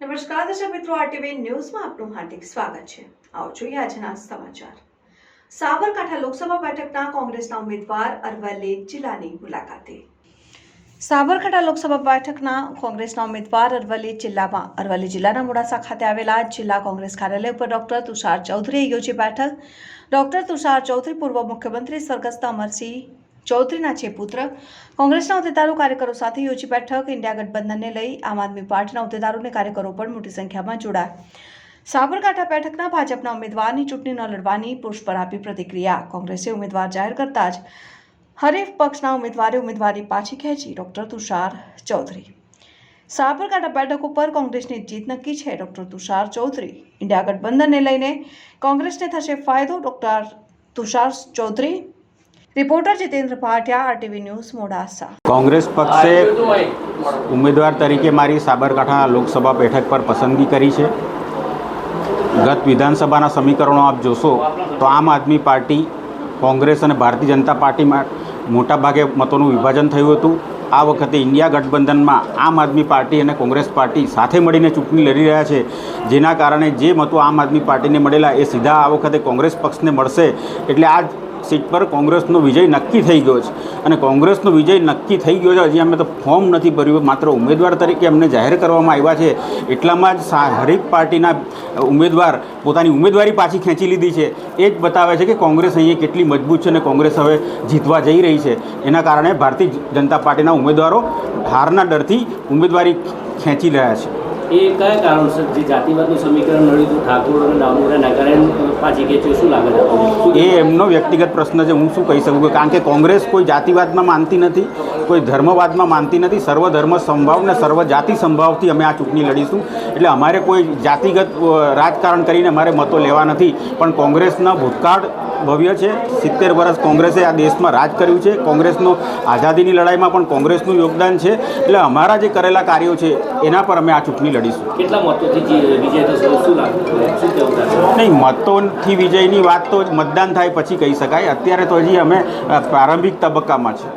નમસ્કાર દર્શક મિત્રો, આરટીવી ન્યૂઝમાં આપનું હાર્દિક સ્વાગત છે। આવો જોઈએ આજના સમાચાર। સાબરકાંઠા લોકસભા બેઠકના કોંગ્રેસના ઉમેદવાર અરવલ્લી જિલ્લાની મુલાકાતે। સાબરકાંઠા લોકસભા બેઠકના કોંગ્રેસના ઉમેદવાર અરવલ્લી જિલ્લાના મોડાસા ખાતે આવેલા જિલ્લા કોંગ્રેસ કાર્યાલય પર ડોક્ટર તુષાર ચૌધરીએ યોજી બેઠક। ડોક્ટર તુષાર ચૌધરી પૂર્વ મુખ્યમંત્રી સ્વર્ગસ્થ અમરસિંહ ચૌધરીના છે પુત્ર। કોંગ્રેસના હોદ્દેદારો કાર્યકરો સાથે યોજી બેઠક। ઇન્ડિયા ગઠબંધનને લઈ આમ આદમી પાર્ટીના હોદ્દેદારોને કાર્યકરો પણ મોટી સંખ્યામાં જોડાયા। સાબરકાંઠા બેઠકના ભાજપના ઉમેદવારની ચૂંટણી ન લડવાની પુષ્પર આપી પ્રતિક્રિયા। કોંગ્રેસે ઉમેદવાર જાહેર કરતા જ હરીફ પક્ષના ઉમેદવારે ઉમેદવારી પાછી ખેંચી। ડોક્ટર તુષાર ચૌધરી સાબરકાંઠા બેઠક ઉપર કોંગ્રેસની જીત નક્કી છે। ડોક્ટર તુષાર ચૌધરી ઇન્ડિયા ગઠબંધનને લઈને કોંગ્રેસને થશે ફાયદો। Doctor Tushar Chaudhary. Reporter Jitendra Bhatia, RTV news Modasa. Congress पक्ष से उम्मीदवार तरीके मारी साबरकांठा लोकसभा बैठक पर पसंदगी करी है। गत विधानसभा समीकरणों आप जोशो तो आम आदमी पार्टी कांग्रेस और भारतीय जनता पार्टी में मोटा भागे मतों विभाजन थयुं हतुं। आ वखते इंडिया गठबंधन में आम आदमी पार्टी और कांग्रेस पार्टी साथे मळीने चूंटणी लड़ी रह्या छे, जेना कारणे जे मतो आम आदमी पार्टी ने मळेला ए सीधा आ वखते कांग्रेस पक्ष ने मळशे। एटले आ सीट पर कांग्रेसनो विजय नक्की थई गयो छे अने कांग्रेसनो विजय नक्की थई गयो छे। हजी अमे तो फॉर्म नथी भर्युं, मात्र उम्मीदवार तरीके अमने जाहेर करवामां आव्या छे। एटलामां ज हरेक पार्टीना उम्मीदवार पोतानी उम्मीदवारी पाછી खेंची लीधी छे। ए ज बतावे छे कि कांग्रेस अहीं केटली मजबूत छे अने कांग्रेस हवे जीतवा जई रही छे। एना कारणे भारतीय जनता पार्टीना उम्मीदवारो हाરના डरथी उम्मीदवारी खेंची रह्या छे। એ કયા કારણસર જે જાતિવાદનું સમીકરણ નડ્યું હતું ઠાકોર અને ડામોરના કારણે પાછી ખેંચ્યું, શું લાગે છે? એ એમનો વ્યક્તિગત પ્રશ્ન છે, હું શું કહી શકું? કારણ કે કોંગ્રેસ કોઈ જાતિવાદમાં માનતી નથી, કોઈ ધર્મવાદમાં માનતી નથી। સર્વધર્મ સંભાવ ને સર્વ જાતિ સંભાવથી અમે આ ચૂંટણી લડીશું। એટલે અમારે કોઈ જાતિગત રાજકારણ કરીને અમારે મતો લેવા નથી, પણ કોંગ્રેસના ભૂતકાળ ભવ્ય છે। 70 વર્ષ કોંગ્રેસે આ દેશમાં રાજ કર્યું છે। કોંગ્રેસનો આઝાદીની લડાઈમાં પણ કોંગ્રેસનું યોગદાન છે। એટલે અમારા જે કરેલા કાર્યો છે એના પર અમે આ ચૂંટણી લડીશું। કેટલા મતોથી વિજય થશે, શું લાગે, શું કહેવું છે? નહીં, મતોથી વિજયની વાત તો મતદાન થાય પછી કહી શકાય। અત્યારે તો હજી અમે પ્રારંભિક તબક્કામાં છે।